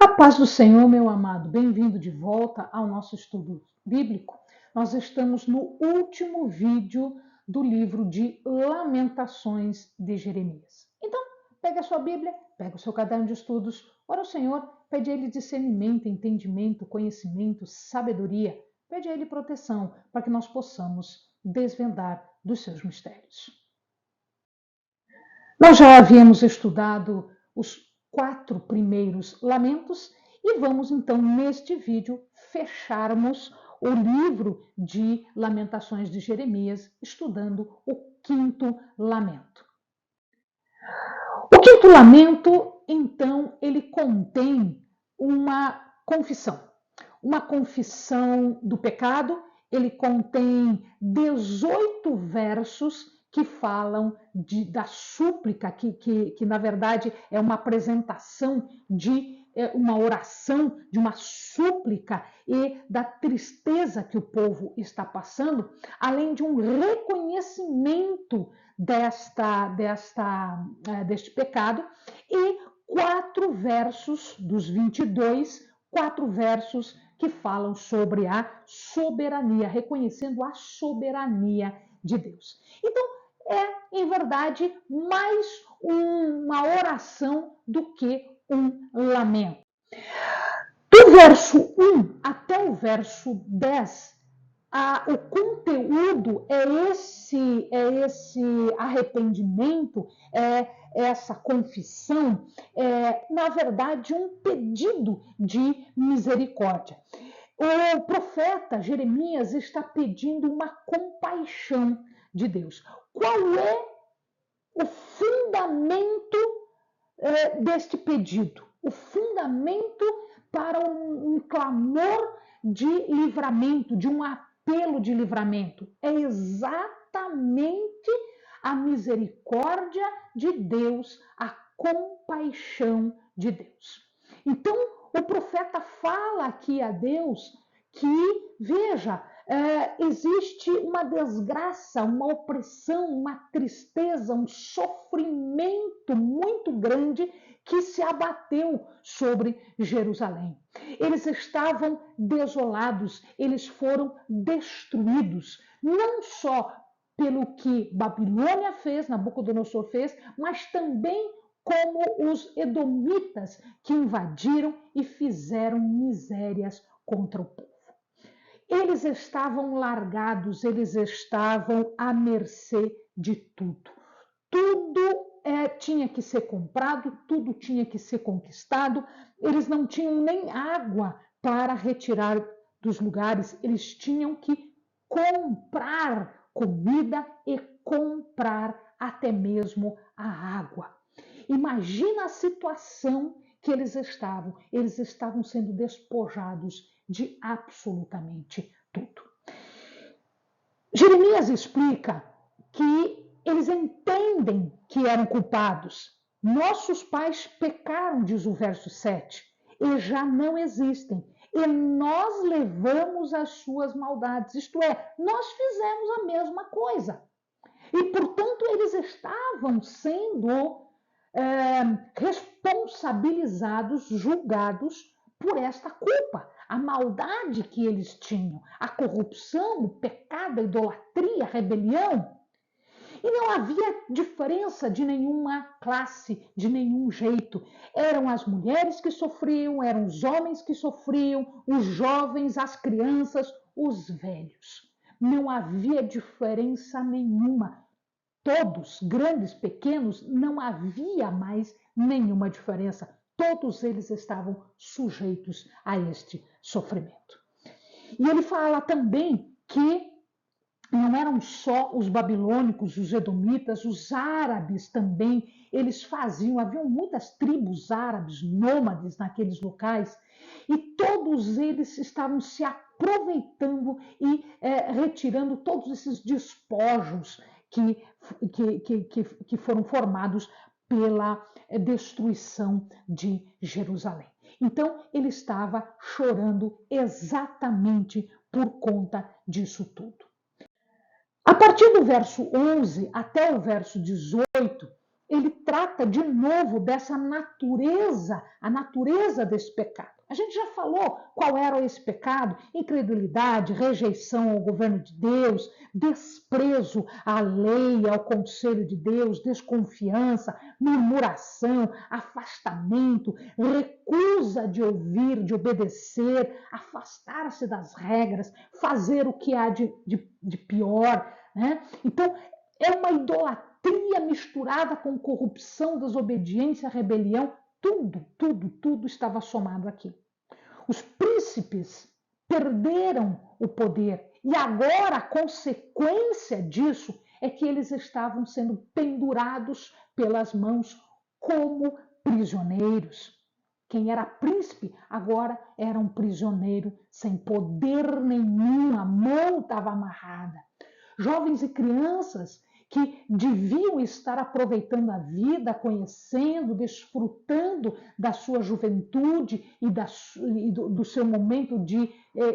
A paz do Senhor, meu amado, bem-vindo de volta ao nosso estudo bíblico. Nós estamos no último vídeo do livro de Lamentações de Jeremias. Então, pega a sua Bíblia, pega o seu caderno de estudos, ora ao Senhor, pede a Ele discernimento, entendimento, conhecimento, sabedoria, pede a Ele proteção para que nós possamos desvendar dos seus mistérios. Nós já havíamos estudado os 4 primeiros lamentos e vamos então neste vídeo fecharmos o livro de Lamentações de Jeremias, estudando o 5º lamento. O 5º lamento, então, ele contém uma confissão do pecado. Ele contém 18 versos que falam da súplica, que na verdade é uma apresentação de uma oração, de uma súplica e da tristeza que o povo está passando, além de um reconhecimento deste pecado, e 4 versos dos 22, 4 versos que falam sobre a soberania, reconhecendo a soberania de Deus. Então, em verdade, mais uma oração do que um lamento. Do verso 1 até o verso 10, o conteúdo é esse arrependimento, essa confissão, na verdade, um pedido de misericórdia. O profeta Jeremias está pedindo uma compaixão de Deus. Qual é o fundamento deste pedido? O fundamento para um clamor de livramento, de um apelo de livramento, é exatamente a misericórdia de Deus, a compaixão de Deus. Então, o profeta fala aqui a Deus que, veja, existe uma desgraça, uma opressão, uma tristeza, um sofrimento muito grande que se abateu sobre Jerusalém. Eles estavam desolados, eles foram destruídos, não só pelo que Babilônia fez, Nabucodonosor fez, mas também como os edomitas que invadiram e fizeram misérias contra o povo. Eles estavam largados, eles estavam à mercê de tudo. Tudo tinha que ser comprado, tudo tinha que ser conquistado. Eles não tinham nem água para retirar dos lugares, eles tinham que comprar comida e comprar até mesmo a água. Imagina a situação que eles estavam sendo despojados de absolutamente tudo. Jeremias explica que eles entendem que eram culpados. Nossos pais pecaram, diz o verso 7, e já não existem. E nós levamos as suas maldades, isto é, nós fizemos a mesma coisa. E, portanto, eles estavam sendo responsabilizados, julgados por esta culpa, a maldade que eles tinham, a corrupção, o pecado, a idolatria, a rebelião. E não havia diferença de nenhuma classe, de nenhum jeito. Eram as mulheres que sofriam, eram os homens que sofriam, os jovens, as crianças, os velhos. Não havia diferença nenhuma. Todos, grandes, pequenos, não havia mais nenhuma diferença. Todos eles estavam sujeitos a este sofrimento. E ele fala também que não eram só os babilônicos, os edomitas, os árabes também, eles faziam, haviam muitas tribos árabes, nômades naqueles locais, e todos eles estavam se aproveitando e retirando todos esses despojos que foram formados pela destruição de Jerusalém. Então, ele estava chorando exatamente por conta disso tudo. A partir do verso 11 até o verso 18, ele trata de novo dessa natureza, a natureza desse pecado. A gente já falou qual era esse pecado: incredulidade, rejeição ao governo de Deus, desprezo à lei, ao conselho de Deus, desconfiança, murmuração, afastamento, recusa de ouvir, de obedecer, afastar-se das regras, fazer o que há de pior, né? Então, é uma idolatria misturada com corrupção, desobediência, rebelião. Tudo estava somado aqui. Os príncipes perderam o poder e agora a consequência disso é que eles estavam sendo pendurados pelas mãos como prisioneiros. Quem era príncipe agora era um prisioneiro sem poder nenhum, a mão estava amarrada. Jovens e crianças que deviam estar aproveitando a vida, conhecendo, desfrutando da sua juventude e do seu momento de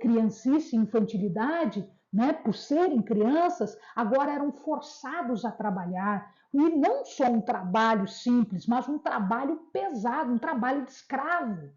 criancice e infantilidade, né, por serem crianças, agora eram forçados a trabalhar. E não só um trabalho simples, mas um trabalho pesado, um trabalho de escravo.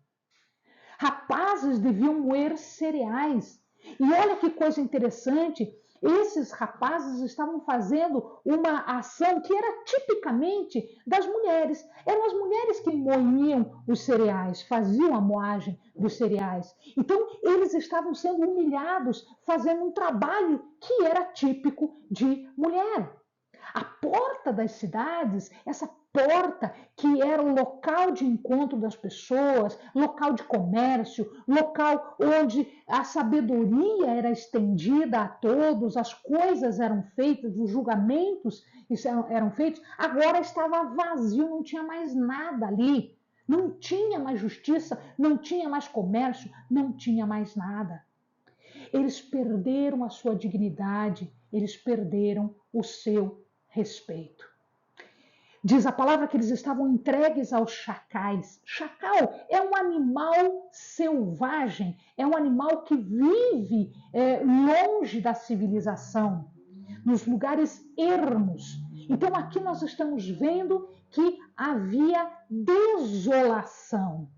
Rapazes deviam moer cereais. E olha que coisa interessante, esses rapazes estavam fazendo uma ação que era tipicamente das mulheres. Eram as mulheres que moíam os cereais, faziam a moagem dos cereais. Então, eles estavam sendo humilhados, fazendo um trabalho que era típico de mulher. A porta das cidades, essa porta que era o local de encontro das pessoas, local de comércio, local onde a sabedoria era estendida a todos, as coisas eram feitas, os julgamentos eram feitos, agora estava vazio, não tinha mais nada ali. Não tinha mais justiça, não tinha mais comércio, não tinha mais nada. Eles perderam a sua dignidade, eles perderam o seu respeito. Diz a palavra que eles estavam entregues aos chacais. Chacal é um animal selvagem, é um animal que vive longe da civilização, nos lugares ermos. Então aqui nós estamos vendo que havia desolação.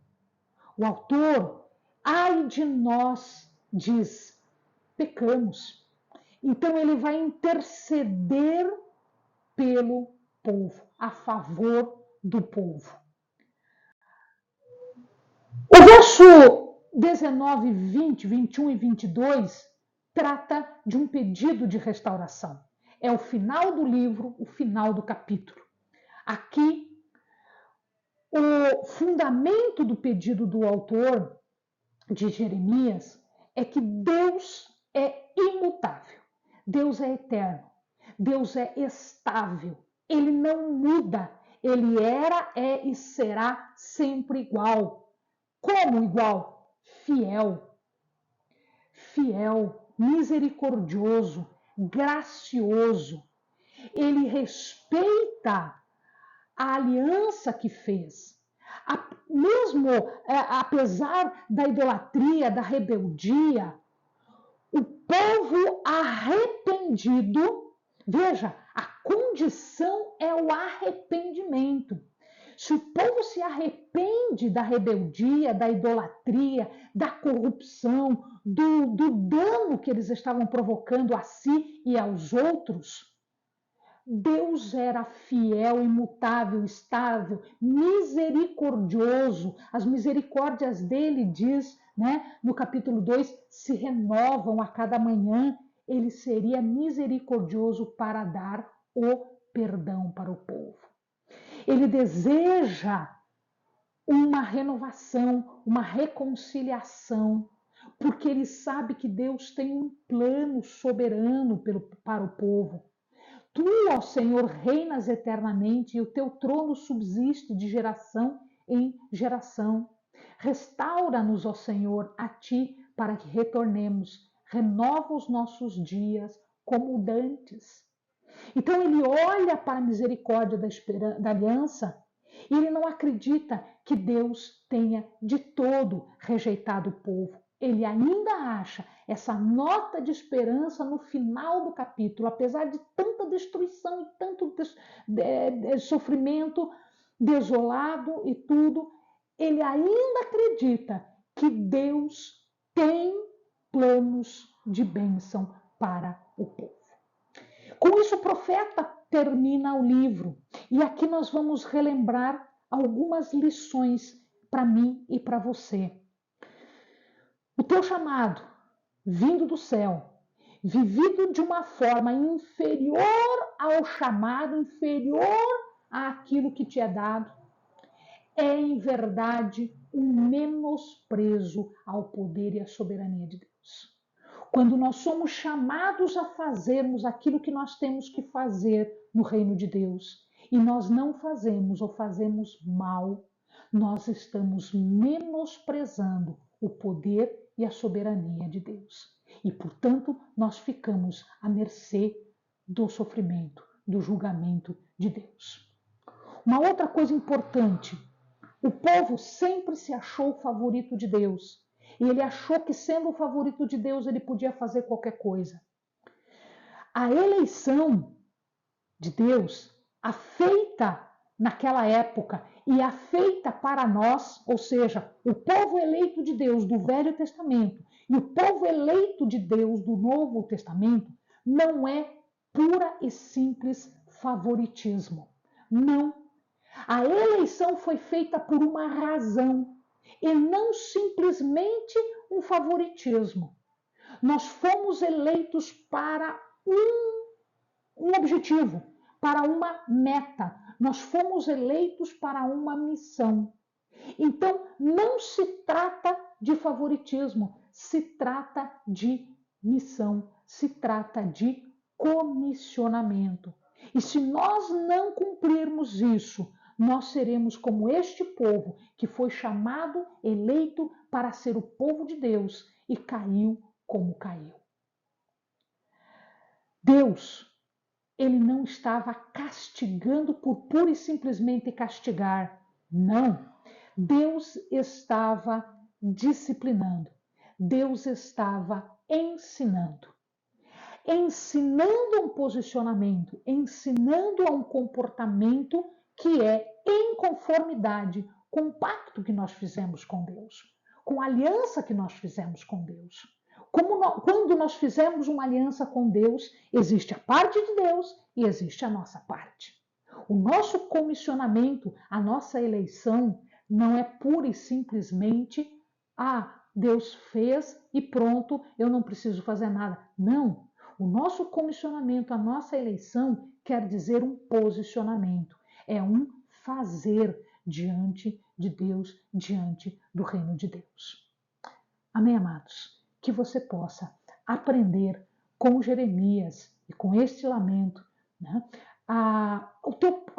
O autor, ai de nós, diz, pecamos. Então ele vai interceder pelo povo, a favor do povo. O verso 19, 20, 21 e 22 trata de um pedido de restauração. É o final do livro, o final do capítulo. Aqui, o fundamento do pedido do autor de Jeremias é que Deus é imutável, Deus é eterno, Deus é estável, Ele não muda, Ele era, é e será sempre igual. Como igual? Fiel, misericordioso, gracioso. Ele respeita a aliança que fez. Mesmo apesar da idolatria, da rebeldia, o povo arrependido, veja, a condição é o arrependimento. Se o povo se arrepende da rebeldia, da idolatria, da corrupção, do dano que eles estavam provocando a si e aos outros, Deus era fiel, imutável, estável, misericordioso. As misericórdias dele, diz, né, no capítulo 2, se renovam a cada manhã. Ele seria misericordioso para dar o perdão para o povo. Ele deseja uma renovação, uma reconciliação, porque ele sabe que Deus tem um plano soberano para o povo. Tu, ó Senhor, reinas eternamente e o teu trono subsiste de geração em geração. Restaura-nos, ó Senhor, a ti, para que retornemos. Renova os nossos dias como dantes. Então ele olha para a misericórdia da aliança e ele não acredita que Deus tenha de todo rejeitado o povo. ele ainda acha essa nota de esperança no final do capítulo, apesar de tanta destruição e tanto sofrimento, desolado e tudo, ele ainda acredita que Deus tem planos de bênção para o povo. Com isso, o profeta termina o livro. E aqui nós vamos relembrar algumas lições para mim e para você. O teu chamado, vindo do céu, vivido de uma forma inferior ao chamado, inferior àquilo que te é dado, é em verdade um menosprezo ao poder e à soberania de Deus. Quando nós somos chamados a fazermos aquilo que nós temos que fazer no reino de Deus e nós não fazemos ou fazemos mal, nós estamos menosprezando o poder e a soberania de Deus. E, portanto, nós ficamos à mercê do sofrimento, do julgamento de Deus. Uma outra coisa importante, o povo sempre se achou o favorito de Deus. E ele achou que, sendo o favorito de Deus, ele podia fazer qualquer coisa. A eleição de Deus, a feita naquela época e a feita para nós, ou seja, o povo eleito de Deus do Velho Testamento e o povo eleito de Deus do Novo Testamento, não é pura e simples favoritismo. Não. A eleição foi feita por uma razão e não simplesmente um favoritismo. Nós fomos eleitos para um objetivo, para uma meta. Nós fomos eleitos para uma missão. Então, não se trata de favoritismo, se trata de missão, se trata de comissionamento. E se nós não cumprirmos isso, nós seremos como este povo que foi chamado, eleito para ser o povo de Deus e caiu como caiu. Deus, ele não estava castigando por pura e simplesmente castigar. Não. Deus estava disciplinando. Deus estava ensinando. Ensinando um posicionamento, ensinando a um comportamento que é em conformidade com o pacto que nós fizemos com Deus, com a aliança que nós fizemos com Deus. Quando nós fizemos uma aliança com Deus, existe a parte de Deus e existe a nossa parte. O nosso comissionamento, a nossa eleição, não é pura e simplesmente Deus fez e pronto, eu não preciso fazer nada. Não. O nosso comissionamento, a nossa eleição, quer dizer um posicionamento. É um fazer diante de Deus, diante do reino de Deus. Amém, amados? Que você possa aprender com Jeremias e com este lamento, né, o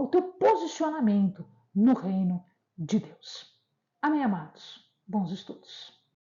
teu posicionamento no reino de Deus. Amém, amados? Bons estudos.